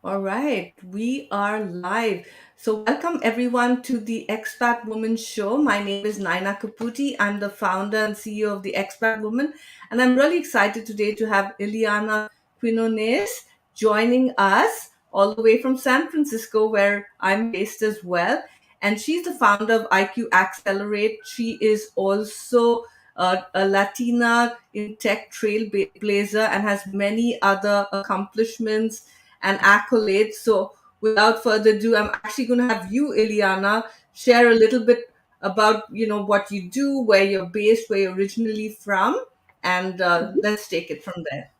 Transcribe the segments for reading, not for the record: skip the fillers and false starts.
All right, we are live. So, welcome everyone to the Expat Woman Show. My name is Nyna. I'm the founder and CEO of the Expat Woman, and I'm really excited today to have Iliana Quinonez joining us all the way from San Francisco, where I'm based as well. And she's the founder of IQ Accelerate. She is also a Latina in tech trailblazer and has many other accomplishments and accolades. So, without further ado, I'm actually going to have you, Iliana, share a little bit about what you do, where you're based, where you're originally from, and let's take it from there.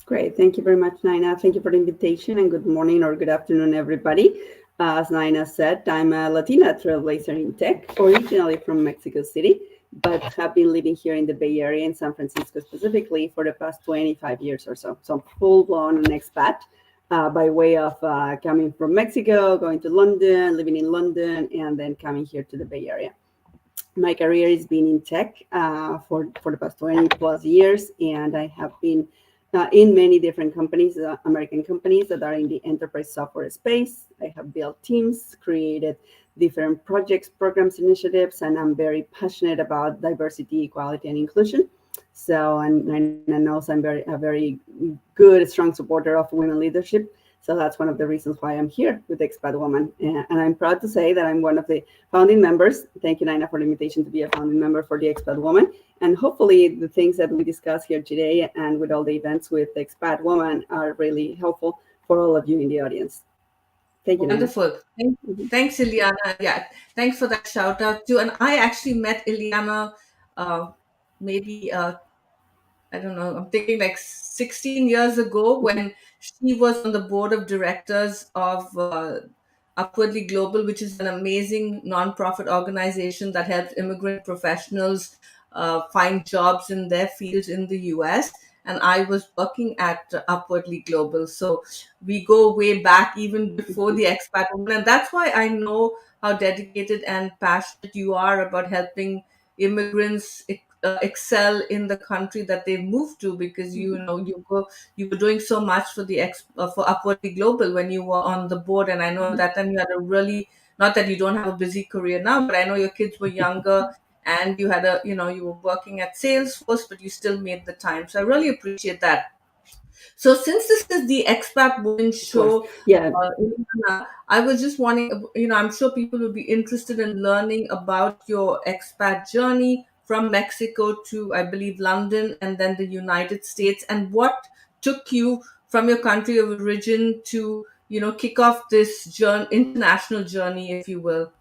Great. Thank you very much, Nina. Thank you for the invitation and good morning or good afternoon, everybody. As Nina said, I'm a Latina trailblazer in tech, originally from Mexico City, but have been living here in the Bay Area in San Francisco specifically for the past 25 years or so. So I'm full-blown an expat by way of coming from Mexico, going to London, living in London, and then coming here to the Bay Area. My career has been in tech for the past 20 plus years, and I have been in many different companies, American companies that are in the enterprise software space. I have built teams, created different projects, programs, initiatives, and I'm very passionate about diversity, equality, and inclusion. So, and I know I'm a very good, strong supporter of women leadership. So that's one of the reasons why I'm here with Expat Woman. And I'm proud to say that I'm one of the founding members. Thank you, Nyna, for the invitation to be a founding member for the Expat Woman. And hopefully the things that we discuss here today and with all the events with Expat Woman are really helpful for all of you in the audience. Thank you, Nyna. Wonderful. Thanks, Iliana. Yeah, thanks for that shout out too. And I actually met Iliana maybe I don't know, I'm thinking like 16 years ago when she was on the board of directors of Upwardly Global, which is an amazing nonprofit organization that helps immigrant professionals find jobs in their fields in the US. And I was working at Upwardly Global. So we go way back even before the expat woman. And that's why I know how dedicated and passionate you are about helping immigrants excel in the country that they've moved to, because you were doing so much for for Upwardly Global when you were on the board. And I know that time you had a really, not that you don't have a busy career now, but I know your kids were younger and you had you were working at Salesforce, but you still made the time. So I really appreciate that. So since this is the Expat Woman Of course. Show, Yeah. Ilana, I was just wanting, I'm sure people would be interested in learning about your expat journey from Mexico to, I believe, London and then the United States, and what took you from your country of origin to, kick off this international journey, if you will.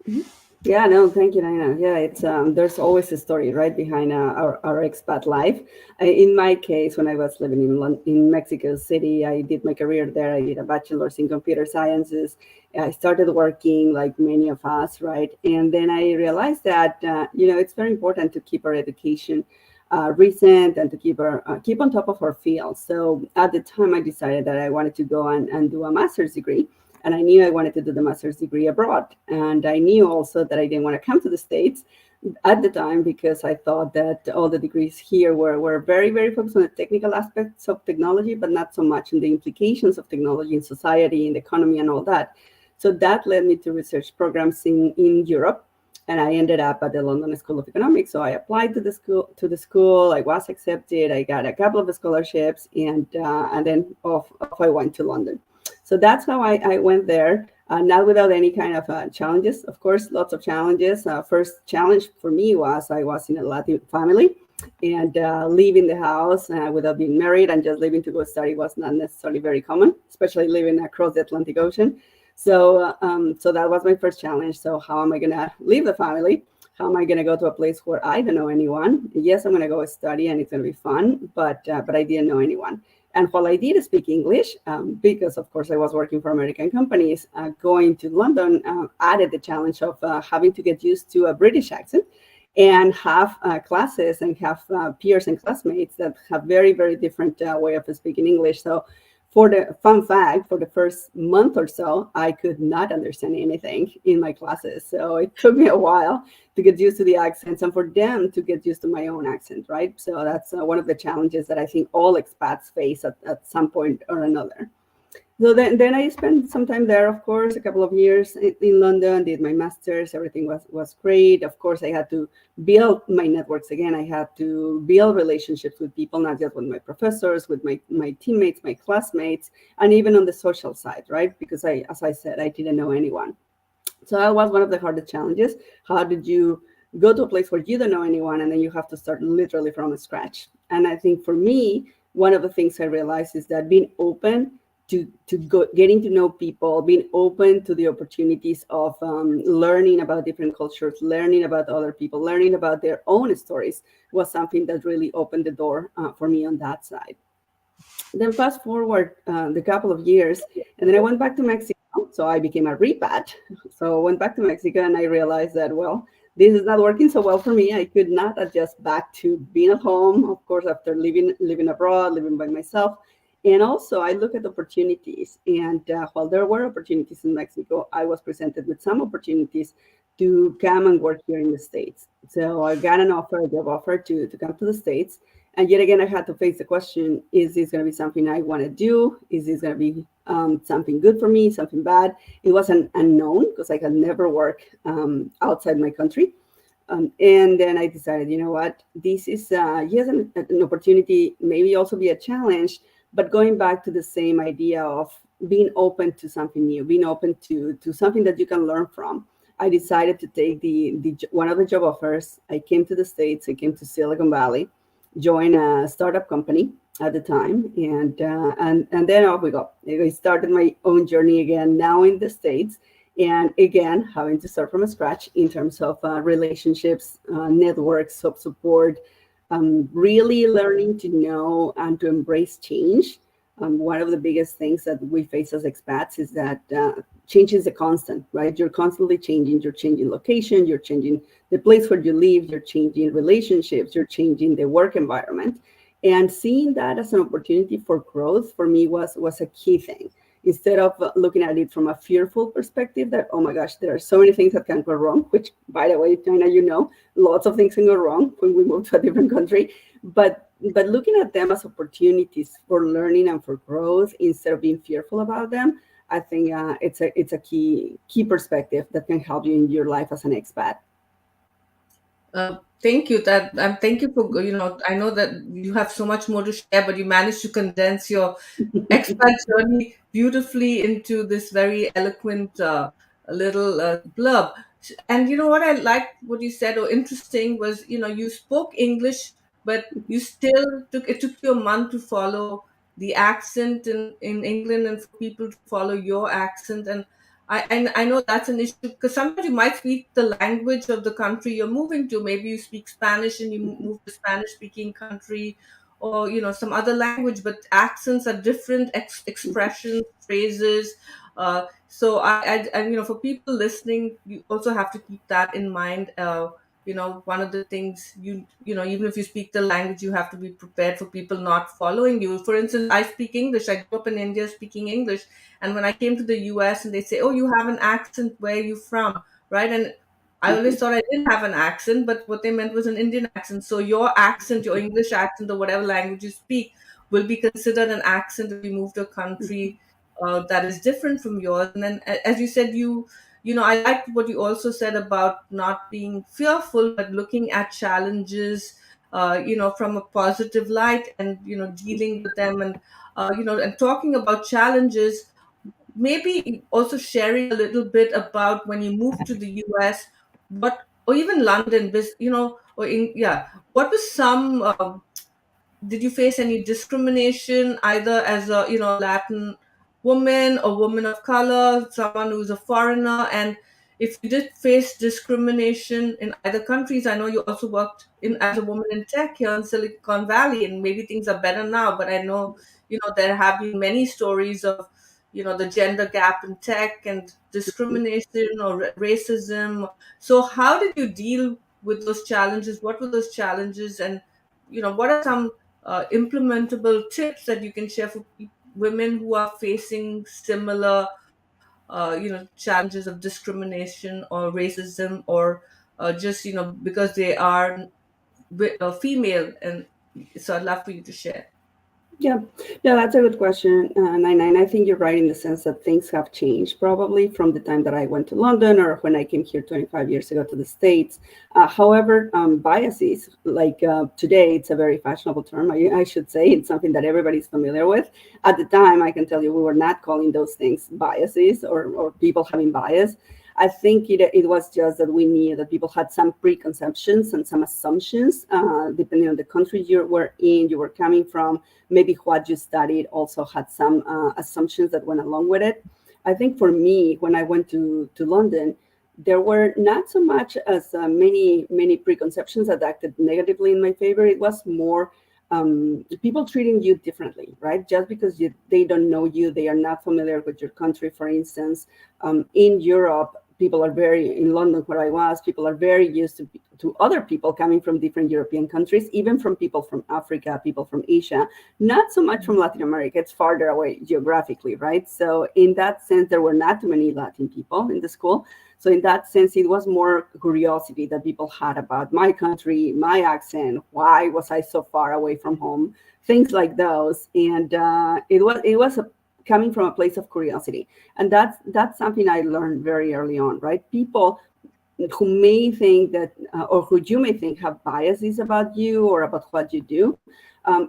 Mhm. Yeah, no, thank you, Naina. Yeah, it's there's always a story right behind our expat life. In my case, when I was living in Mexico City, I did my career there. I did a bachelor's in computer sciences. I started working like many of us, right? And then I realized that it's very important to keep our education recent and to keep on top of our field. So at the time, I decided that I wanted to go and do a master's degree, and I knew I wanted to do the master's degree abroad. And I knew also that I didn't want to come to the States at the time because I thought that all the degrees here were very, very focused on the technical aspects of technology, but not so much on the implications of technology in society, in the economy, and all that. So that led me to research programs in Europe. And I ended up at the London School of Economics. So I applied to the school. I was accepted. I got a couple of scholarships, and then off I went to London. So that's how I went there, not without any kind of challenges. Of course, lots of challenges. First challenge for me was I was in a Latin family, and leaving the house without being married and just leaving to go study was not necessarily very common, especially living across the Atlantic Ocean. So that was my first challenge. So how am I going to leave the family? How am I going to go to a place where I don't know anyone? Yes, I'm going to go study and it's going to be fun, but I didn't know anyone. And while I did speak English, because of course I was working for American companies, going to London added the challenge of having to get used to a British accent and have classes and have peers and classmates that have very, very different way of speaking English. So for the fun fact, for the first month or so, I could not understand anything in my classes. So it took me a while to get used to the accents and for them to get used to my own accent, right? So that's one of the challenges that I think all expats face at some point or another. So then I spent some time there, of course, a couple of years in London, did my master's, everything was great. Of course, I had to build my networks again. I had to build relationships with people, not just with my professors, with my teammates, my classmates, and even on the social side, right? Because as I said, I didn't know anyone. So that was one of the hardest challenges. How did you go to a place where you don't know anyone and then you have to start literally from scratch? And I think for me, one of the things I realized is that being open to getting to know people, being open to the opportunities of learning about different cultures, learning about other people, learning about their own stories was something that really opened the door for me on that side. Then fast forward the couple of years, and then I went back to Mexico. So I became a repat. So I went back to Mexico, and I realized that well, this is not working so well for me. I could not adjust back to being at home. Of course, after living abroad, living by myself, and also I look at opportunities. And while there were opportunities in Mexico, I was presented with some opportunities to come and work here in the States. So I got an offer, a job offer to come to the States, and yet again, I had to face the question: is this going to be something I want to do? Is this going to be something good for me, something bad? It was an unknown because I had never worked outside my country. And then I decided, you know what, this is, yes, an opportunity, maybe also be a challenge, but going back to the same idea of being open to something new, being open to something that you can learn from. I decided to take the one of the job offers. I came to the States, I came to Silicon Valley, joined a startup company at the time, and then off we go. I started my own journey again, now in the States, and again having to start from scratch in terms of relationships, networks of support, really learning to know and to embrace change. One of the biggest things that we face as expats is that change is a constant, right? You're constantly changing. You're changing location, you're changing the place where you live, you're changing relationships, you're changing the work environment. And seeing that as an opportunity for growth for me was a key thing. Instead of looking at it from a fearful perspective that, oh my gosh, there are so many things that can go wrong, which, by the way, China, lots of things can go wrong when we move to a different country. But looking at them as opportunities for learning and for growth instead of being fearful about them, I think it's a key perspective that can help you in your life as an expat. Thank you. Thank you for I know that you have so much more to share, but you managed to condense your expat journey beautifully into this very eloquent little blurb. And you know what I liked what you said or interesting was you spoke English, but you still took you a month to follow the accent in England and for people to follow your accent. And I know that's an issue because sometimes you might speak the language of the country you're moving to. Maybe you speak Spanish and you move to Spanish speaking country, or some other language, but accents are different, expressions, phrases. So I for people listening, you also have to keep that in mind. One of the things even if you speak the language, you have to be prepared for people not following you. For instance, I speak English. I grew up in India speaking English, and when I came to the US and they say, "Oh, you have an accent. Where are you from?" Right? And I always thought I didn't have an accent, but what they meant was an Indian accent. So your accent, your English accent, or whatever language you speak, will be considered an accent if you move to a country that is different from yours. And then, as you said, I liked what you also said about not being fearful, but looking at challenges, from a positive light, and dealing with them, and and talking about challenges, maybe also sharing a little bit about when you moved to the US, or even London, or what was some, did you face any discrimination either as a, Latin woman or woman of color, someone who's a foreigner? And if you did face discrimination in either countries, I know you also worked in as a woman in tech here in Silicon Valley, and maybe things are better now, but I know, there have been many stories of, the gender gap in tech and discrimination or racism. So how did you deal with those challenges? What were those challenges? And what are some implementable tips that you can share for women who are facing similar, challenges of discrimination or racism, or just, because they are female? And so I'd love for you to share. Yeah, no, that's a good question, Nina. And I think you're right in the sense that things have changed probably from the time that I went to London or when I came here 25 years ago to the States. However, biases, like today, it's a very fashionable term, I should say. It's something that everybody's familiar with. At the time, I can tell you we were not calling those things biases or people having bias. I think it was just that we knew that people had some preconceptions and some assumptions, depending on the country you were in, you were coming from, maybe what you studied also had some assumptions that went along with it. I think for me, when I went to London, there were not so much as many preconceptions that acted negatively in my favor. It was more people treating you differently, right? Just because they don't know you, they are not familiar with your country, for instance. In Europe, people are very, in London where I was, people are very used to other people coming from different European countries, even from people from Africa, people from Asia, not so much from Latin America. It's farther away geographically, right? So in that sense, there were not too many Latin people in the school. So in that sense, it was more curiosity that people had about my country, my accent, why was I so far away from home, things like those. And it was coming from a place of curiosity, and that's something I learned very early on, right? People who may think that, or who you may think have biases about you or about what you do,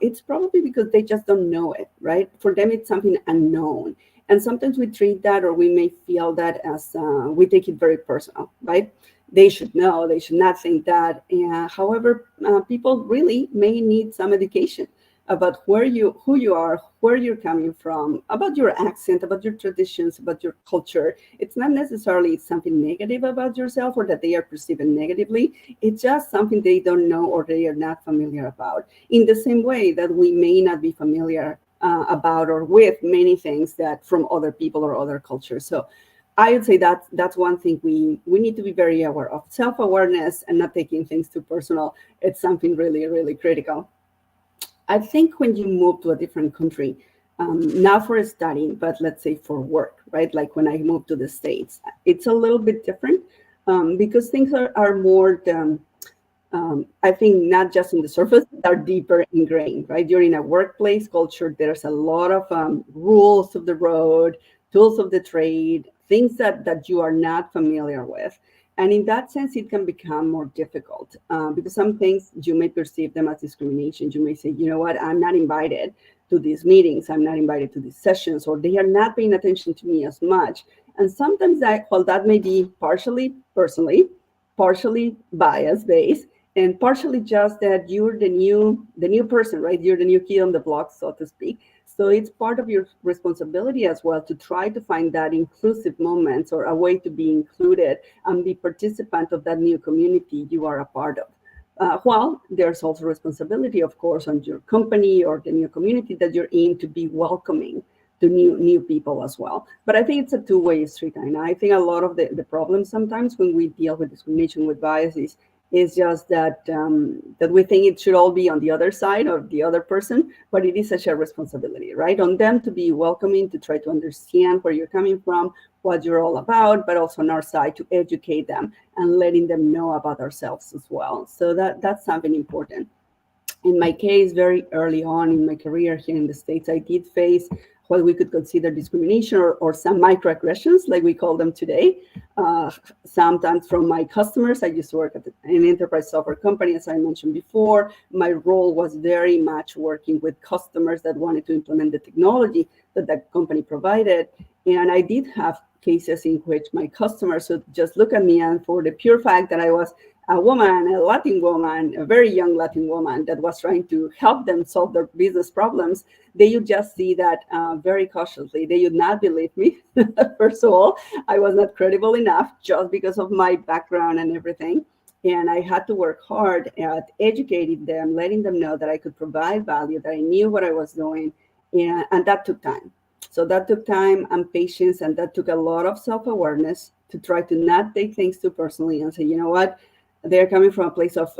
it's probably because they just don't know it, right? For them, it's something unknown. And sometimes we treat that, or we may feel that as we take it very personal, right? They should know, they should not think that. However, people really may need some education about who you are, where you're coming from, about your accent, about your traditions, about your culture. It's not necessarily something negative about yourself or that they are perceiving negatively. It's just something they don't know or they are not familiar about. In the same way that we may not be familiar about or with many things that from other people or other cultures. So I would say that that's one thing we need to be very aware of. Self-awareness and not taking things too personal. It's something really, really critical. I think when you move to a different country, not for studying, but let's say for work, right? Like when I moved to the States, it's a little bit different because things are more, I think, not just on the surface, are deeper ingrained, right? You're in a workplace culture, there's a lot of rules of the road, tools of the trade, things that you are not familiar with. And in that sense, it can become more difficult because some things you may perceive them as discrimination. You may say, you know what, I'm not invited to these meetings, I'm not invited to these sessions, or they are not paying attention to me as much. And sometimes that may be partially personally, partially bias based, and partially just that you're the new person, right? You're the new kid on the block, so to speak. So it's part of your responsibility as well to try to find that inclusive moments or a way to be included and be participant of that new community you are a part of. Well, there's also responsibility, of course, on your company or the new community that you're in to be welcoming to new people as well. But I think it's a two-way street, and I think a lot of the problems sometimes when we deal with discrimination, with biases, is just that we think it should all be on the other side of the other person, but it is a shared responsibility, right? On them to be welcoming, to try to understand where you're coming from, what you're all about, but also on our side to educate them and letting them know about ourselves as well. So that's something important. In my case, very early on in my career here in the States, I did face what we could consider discrimination or some microaggressions, like we call them today. Uh, Sometimes from my customers. I used to work at an enterprise software company, as I mentioned before. My role was very much working with customers that wanted to implement the technology that that company provided. And I did have cases in which my customers would just look at me, and for the pure fact that I was a woman, a Latin woman, a very young Latin woman that was trying to help them solve their business problems, they would just see that very cautiously. They would not believe me. First of all, I was not credible enough just because of my background and everything. And I had to work hard at educating them, letting them know that I could provide value, that I knew what I was doing. And that took time. So that took time and patience, and that took a lot of self awareness to try to not take things too personally and say, you know what, they're coming from a place of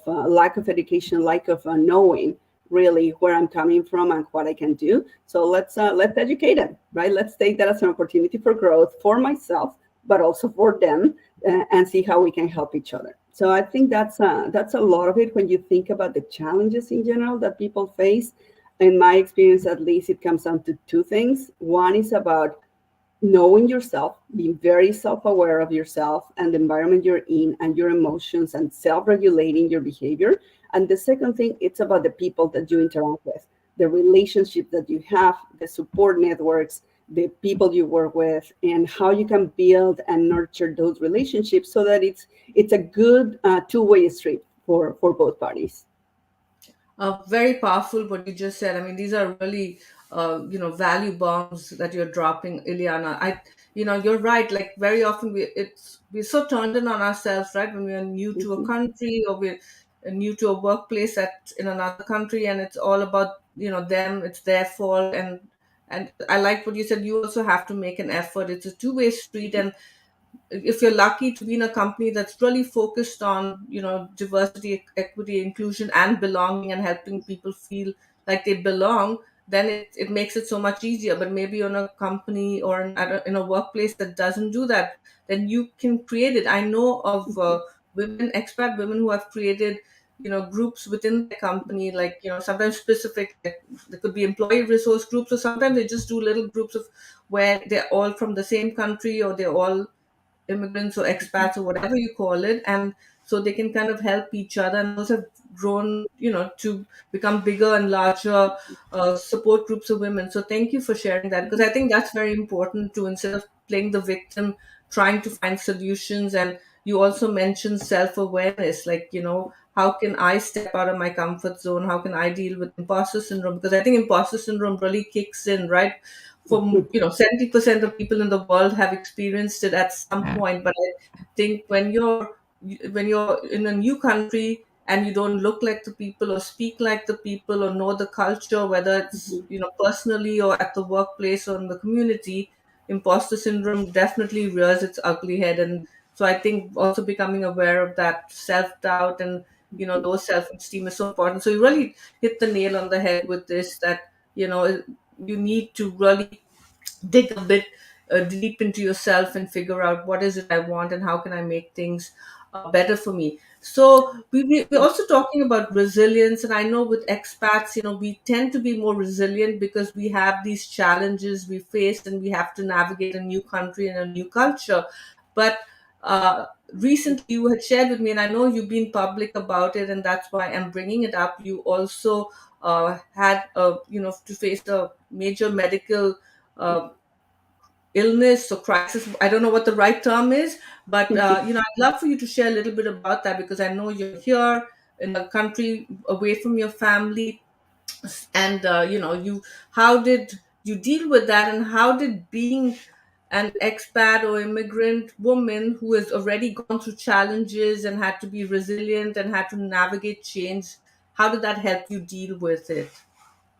lack of education, lack of knowing really where I'm coming from and what I can do. So let's educate them, right? Let's take that as an opportunity for growth for myself, but also for them, and see how we can help each other. So I think that's a lot of it when you think about the challenges in general that people face. In my experience, at least, it comes down to two things. One is about knowing yourself, being very self-aware of yourself and the environment you're in and your emotions, and self-regulating your behavior. And the second thing, it's about the people that you interact with, the relationship that you have, the support networks, the people you work with, and how you can build and nurture those relationships so that it's a good two-way street for both parties. Very powerful what you just said. I mean, these are really, value bombs that you're dropping, Iliana. You're right. Like very often we're so turned in on ourselves, right? When we're new to a Mhm. country or we're new to a workplace that's in another country, and it's all about them. It's their fault, and I like what you said. You also have to make an effort. It's a two-way street, and if you're lucky to be in a company that's really focused on diversity, equity, inclusion, and belonging, and helping people feel like they belong, then it makes it so much easier. But maybe you're in a company or in a workplace that doesn't do that, then you can create it. I know of women, expat women, who have created groups within the company, like sometimes specific, like, there could be employee resource groups, or sometimes they just do little groups of where they're all from the same country, or they're all immigrants or expats or whatever you call it, and so they can kind of help each other, and those have grown to become bigger and larger support groups of women. So thank you for sharing that, because I think that's very important too, instead of playing the victim, trying to find solutions. And you also mentioned self-awareness, like how can I step out of my comfort zone, how can I deal with imposter syndrome, because I think imposter syndrome really kicks in, right? For 70% of people in the world have experienced it at some point. But I think when you're in a new country and you don't look like the people or speak like the people or know the culture, whether it's personally or at the workplace or in the community, imposter syndrome definitely rears its ugly head. And so I think also becoming aware of that self-doubt and those self-esteem is so important. So you really hit the nail on the head with this, that you need to really dig a bit deep into yourself and figure out what is it I want and how can I make things better for me. So we're also talking about resilience, and I know with expats, we tend to be more resilient because we have these challenges we face and we have to navigate a new country and a new culture. But recently you had shared with me, and I know you've been public about it, and that's why I'm bringing it up. You also had to face a major medical uh, illness or crisis. I don't know what the right term is, but I'd love for you to share a little bit about that, because I know you're here in a country away from your family, and you how did you deal with that, and how did being an expat or immigrant woman who has already gone through challenges and had to be resilient and had to navigate change, how did that help you deal with it?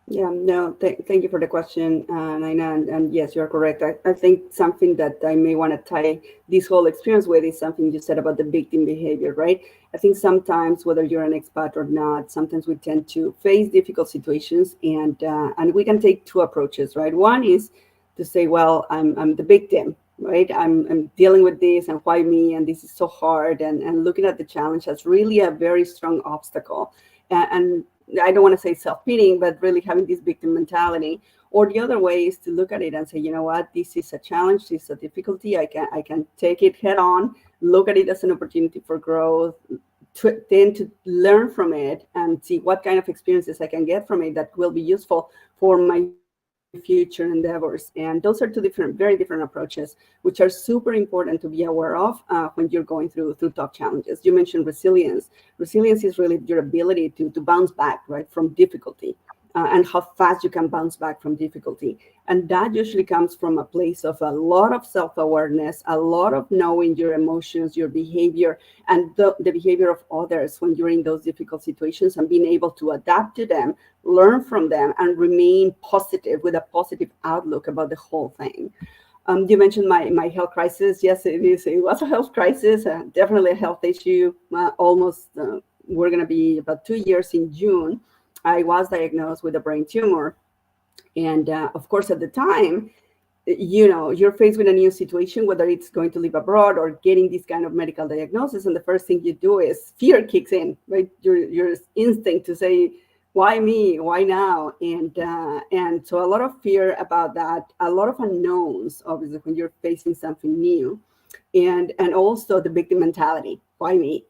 Yeah, no, thank you for the question, Nyna. And yes, you're correct. I think something that I may want to tie this whole experience with is something you said about the victim behavior, right? I think sometimes, whether you're an expat or not, sometimes we tend to face difficult situations, and we can take two approaches, right? One is to say, well, I'm the victim, right? I'm dealing with this, and why me? And this is so hard, and looking at the challenge as really a very strong obstacle. And I don't want to say self-pitying, but really having this victim mentality. Or the other way is to look at it and say, you know what, this is a challenge, this is a difficulty. I can take it head on, look at it as an opportunity for growth, then to learn from it and see what kind of experiences I can get from it that will be useful for my future endeavors. And those are two different, very different approaches, which are super important to be aware of when you're going through tough challenges. You mentioned resilience. Resilience is really your ability to bounce back, right, from difficulty, and how fast you can bounce back from difficulty. And that usually comes from a place of a lot of self-awareness, a lot of knowing your emotions, your behavior, and the behavior of others when you're in those difficult situations, and being able to adapt to them, learn from them, and remain positive with a positive outlook about the whole thing. You mentioned my health crisis. Yes, it is. It was a health crisis, definitely a health issue. Almost, we're going to be about 2 years in June. I was diagnosed with a brain tumor. And of course, at the time, you're faced with a new situation, whether it's going to live abroad or getting this kind of medical diagnosis. And the first thing you do is fear kicks in, right? Your instinct to say, Why me? Why now? And so a lot of fear about that, a lot of unknowns, obviously, when you're facing something new, and also the victim mentality. Why me?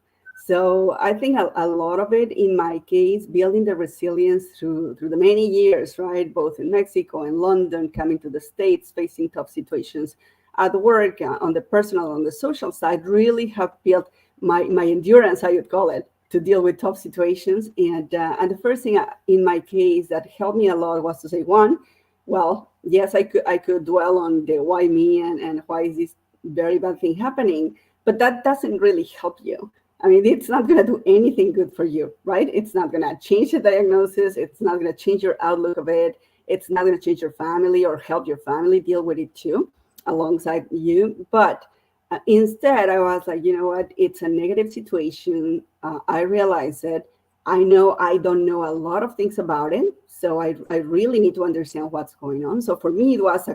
So I think a lot of it, in my case, building the resilience through the many years, right? Both in Mexico and London, coming to the States, facing tough situations at work, on the personal, on the social side, really have built my endurance, I would call it, to deal with tough situations. And the first thing, in my case, that helped me a lot was to say, one, well, yes, I could dwell on the why me, and why is this very bad thing happening, but that doesn't really help you. I mean, it's not going to do anything good for you, right? It's not going to change the diagnosis. It's not going to change your outlook of it. It's not going to change your family or help your family deal with it too, alongside you. But instead, I was like, you know what? It's a negative situation. I realize it. I know I don't know a lot of things about it. So I really need to understand what's going on. So for me, it was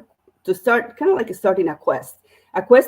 to start kind of like starting a quest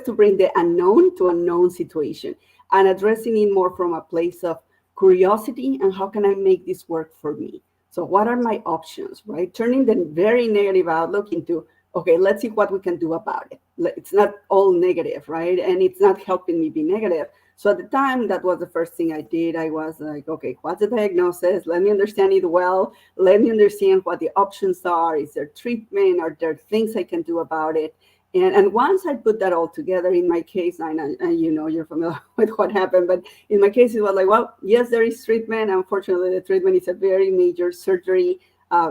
to bring the unknown to a known situation, and addressing it more from a place of curiosity and how can I make this work for me. So what are my options, right? Turning the very negative outlook into, okay, let's see what we can do about it. It's not all negative, right? And it's not helping me be negative. So at the time, that was the first thing I did. I was like, okay, what's the diagnosis? Let me understand it well. Let me understand what the options are. Is there treatment? Are there things I can do about it? And once I put that all together, in my case, and you know, you're familiar with what happened, but in my case, it was like, well, yes, there is treatment. Unfortunately, the treatment is a very major surgery,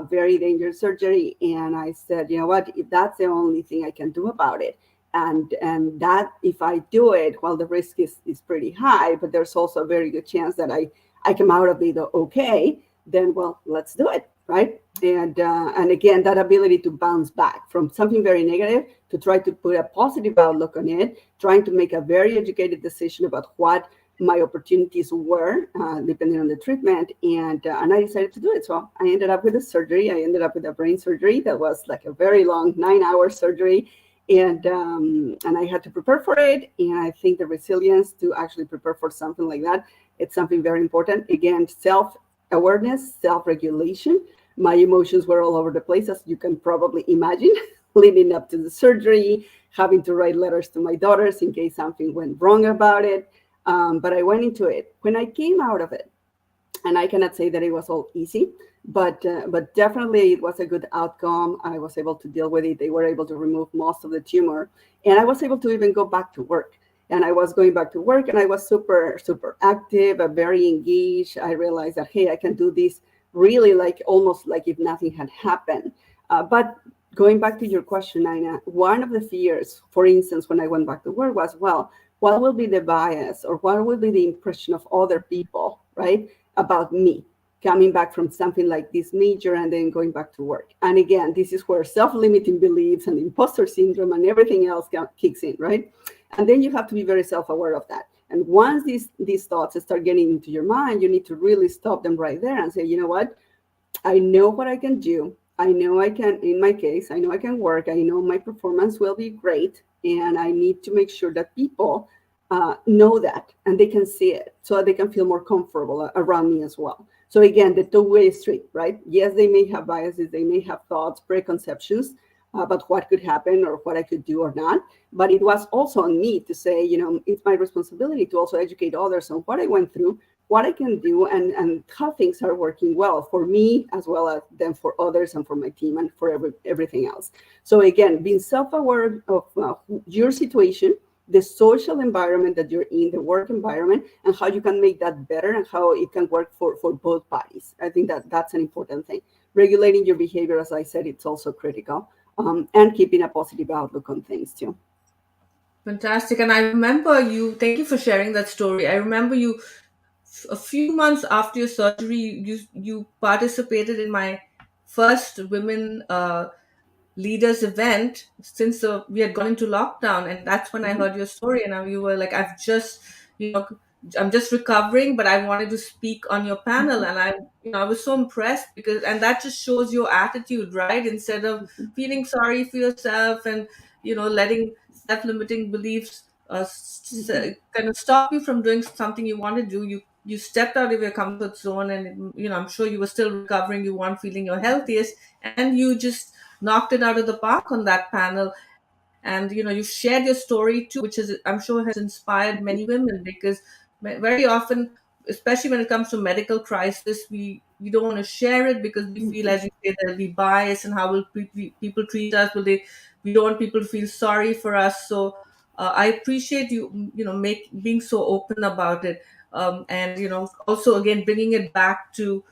very dangerous surgery. And I said, you know what, if that's the only thing I can do about it, and that if I do it, well, the risk is pretty high, but there's also a very good chance that I come out of it okay, then well, let's do it, right? And again, that ability to bounce back from something very negative to try to put a positive outlook on it, trying to make a very educated decision about what my opportunities were, depending on the treatment, and I decided to do it. So I ended up with a surgery. I ended up with a brain surgery that was like a very long 9 hour surgery, and I had to prepare for it. And I think the resilience to actually prepare for something like that, it's something very important. Again, self awareness, self regulation. My emotions were all over the place, as you can probably imagine, leading up to the surgery, having to write letters to my daughters in case something went wrong about it. But I went into it. When I came out of it, and I cannot say that it was all easy, but definitely it was a good outcome. I was able to deal with it. They were able to remove most of the tumor, and I was able to even go back to work. And I was going back to work, and I was super active, very engaged. I realized that, hey, I can do this really, like almost like if nothing had happened. But going back to your question, Nyna, one of the fears, for instance, when I went back to work was, well, what will be the bias, or what will be the impression of other people, right, about me coming back from something like this major and then going back to work? And again, this is where self-limiting beliefs and imposter syndrome and everything else kicks in, right? And then you have to be very self-aware of that. And once these thoughts start getting into your mind, you need to really stop them right there and say, you know what, I know what I can do. I know I can, in my case, I know I can work. I know my performance will be great. And I need to make sure that people know that, and they can see it, so that they can feel more comfortable around me as well. So again, the two-way street, right? Yes, they may have biases, they may have thoughts, preconceptions about what could happen or what I could do or not. But it was also on me to say, you know, it's my responsibility to also educate others on what I went through, what I can do, and how things are working well for me, as well as then for others and for my team and for everything else. So again, being self-aware of your situation, the social environment that you're in, the work environment, and how you can make that better and how it can work for both parties. I think that that's an important thing. Regulating your behavior, as I said, it's also critical, and keeping a positive outlook on things too. Fantastic. And I remember you, thank you for sharing that story. I remember you a few months after your surgery, you participated in my first women leaders event since we had gone into lockdown, and that's when I Mhm. heard your story. And you were like, you know I'm just recovering, but I wanted to speak on your panel. And I was so impressed, because and that just shows your attitude, right? Instead of feeling sorry for yourself and letting self-limiting beliefs Mhm. kind of stop you from doing something you want to do, you you stepped out of your comfort zone, and I'm sure you were still recovering, you weren't feeling your healthiest, and you just knocked it out of the park on that panel. And you shared your story too, which is, I'm sure, has inspired many women, because very often, especially when it comes to medical crisis, we don't want to share it because we feel, as you say, there'll be bias, and how will people treat us, will they we don't want people to feel sorry for us. So I appreciate you, being so open about it. And also, again, bringing it back to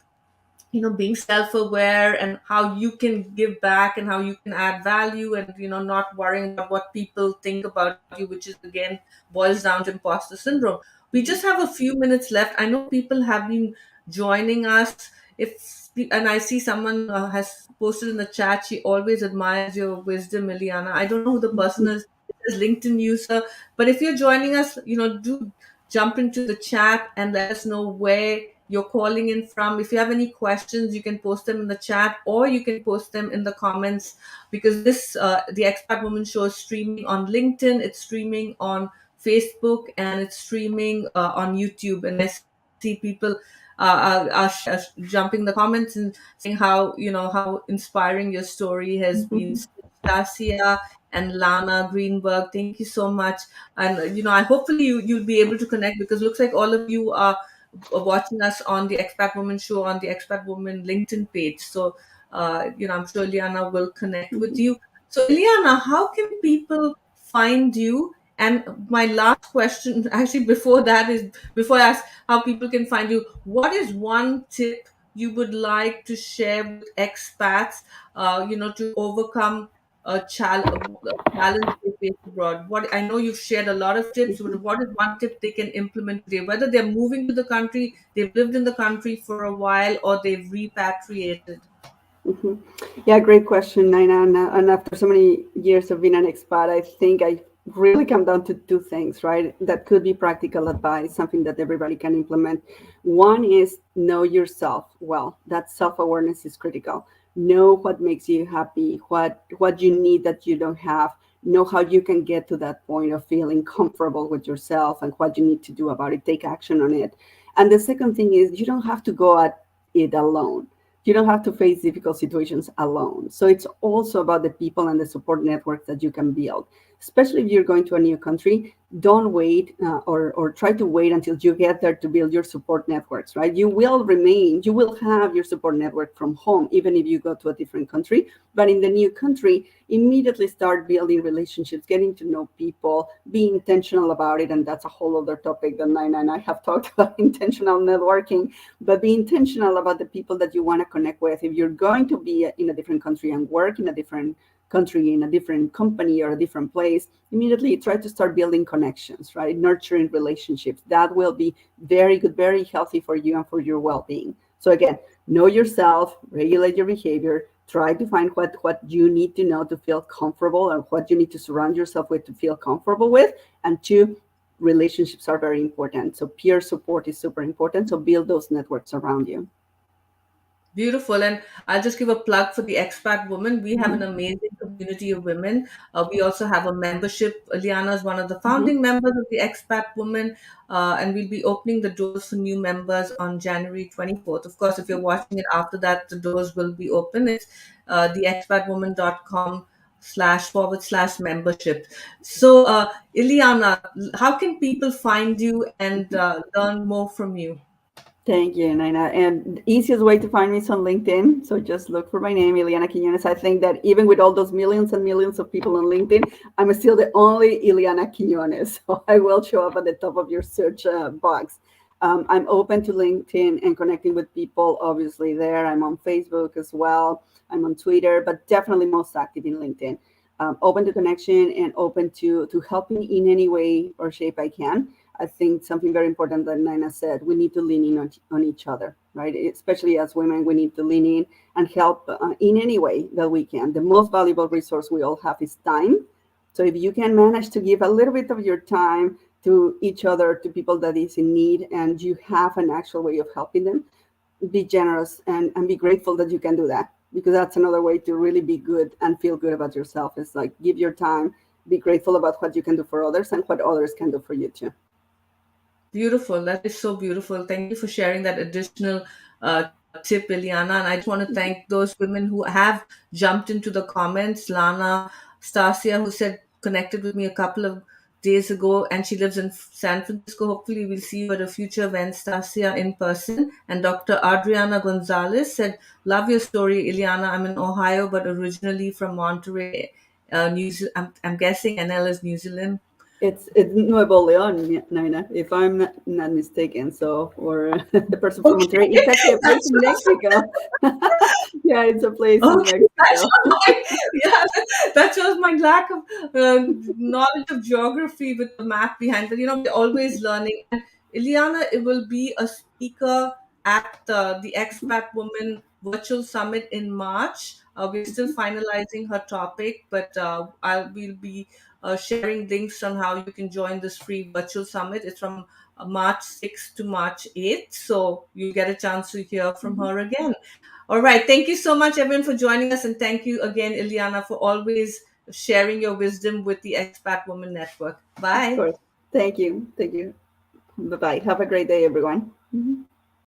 being self-aware, and how you can give back, and how you can add value, and not worrying about what people think about you, which is, again, boils down to imposter syndrome. We just have a few minutes left. I know people have been joining us. If And I see someone has posted in the chat, she always admires your wisdom, Iliana. I don't know who the person is. It says LinkedIn user. But if you're joining us, do jump into the chat and let us know where you're calling in from. If you have any questions, you can post them in the chat, or you can post them in the comments, because the Expat Woman Show is streaming on LinkedIn, it's streaming on Facebook, and it's streaming on YouTube. And I see people jumping the comments and saying how inspiring your story has been. Stasia and Lana Greenberg, thank you so much. And I hopefully you'll be able to connect, because it looks like all of you are watching us on the Expat Woman Show on the Expat Woman LinkedIn page. So I'm sure Iliana will connect with you. So Iliana, how can people find you? And my last question, actually, before that, is before I ask how people can find you, what is one tip you would like to share with expats, to overcome challenge they face abroad? What I know you've shared a lot of tips, but what is one tip they can implement today? Whether they're moving to the country, they've lived in the country for a while, or they've repatriated. hmm Yeah, great question, Nyna. And after so many years of being an expat, I think I really come down to two things, right? That could be practical advice, something that everybody can implement. One is know yourself well. That self-awareness is critical. Know what makes you happy, what you need that you don't have. Know how you can get to that point of feeling comfortable with yourself and what you need to do about it. Take action on it. And the second thing is you don't have to go at it alone. You don't have to face difficult situations alone. So it's also about the people and the support networks that you can build. Especially if you're going to a new country, don't wait or try to wait until you get there to build your support networks, right? You will have your support network from home, even if you go to a different country. But in the new country, immediately start building relationships, getting to know people, be intentional about it. And that's a whole other topic that Nyna and I have talked about, intentional networking. But be intentional about the people that you want to connect with. If you're going to be in a different country and work in a different country, in a different company or a different place, immediately try to start building connections, right? Nurturing relationships. That will be very good, very healthy for you and for your well-being. So again, know yourself, regulate your behavior, try to find what you need to know to feel comfortable, and what you need to surround yourself with to feel comfortable with. And two, relationships are very important. So peer support is super important. So build those networks around you. Beautiful. And I'll just give a plug for the Expat Woman. We have an amazing community of women. We also have a membership. Liana is one of the Mhm. founding members of the Expat Woman, and we'll be opening the doors for new members on January 24th. Of course, if you're watching it after that, the doors will be open. It's theexpatwoman.com//membership. So, Iliana, how can people find you and learn more from you? Thank you, Nyna. And the easiest way to find me is on LinkedIn. So just look for my name, Iliana Quinonez. I think that even with all those millions and millions of people on LinkedIn, I'm still the only Iliana Quinonez. So I will show up at the top of your search box. I'm open to LinkedIn and connecting with people, obviously, there. I'm on Facebook as well. I'm on Twitter, but definitely most active in LinkedIn. Open to connection and open to helping in any way or shape I can. I think something very important that Nyna said, we need to lean in on each other, right? Especially as women, we need to lean in and help in any way that we can. The most valuable resource we all have is time. So if you can manage to give a little bit of your time to each other, to people that is in need, and you have an actual way of helping them, be generous and be grateful that you can do that, because that's another way to really be good and feel good about yourself. Is like, give your time, be grateful about what you can do for others and what others can do for you too. Beautiful. That is so beautiful. Thank you for sharing that additional tip, Iliana. And I just want to thank those women who have jumped into the comments. Lana, Stasia, who said connected with me a couple of days ago, and she lives in San Francisco. Hopefully, we'll see you at a future event, Stasia, in person. And Dr. Adriana Gonzalez said, "Love your story, Iliana. I'm in Ohio, but originally from Monterey, New Zealand. I'm guessing NL is New Zealand." It's Nuevo León, Nina, if I'm not mistaken. So, or the person from Okay, Monterrey, it's actually a place that's in Mexico. Yeah, it's a place in okay. That Mexico. shows my yeah, that shows my lack of knowledge of geography with the map behind. But we're always learning. And Iliana, it will be a speaker at the Expat Woman Virtual Summit in March. We're still finalizing her topic, but we'll be sharing links on how you can join this free virtual summit. It's from March 6th to March 8th, so you get a chance to hear from Mhm. her again. All right. Thank you so much, everyone, for joining us. And thank you again, Iliana, for always sharing your wisdom with the Expat Woman Network. Of Bye. course. Thank you. Thank you. Bye bye. Have a great day, everyone. Mhm.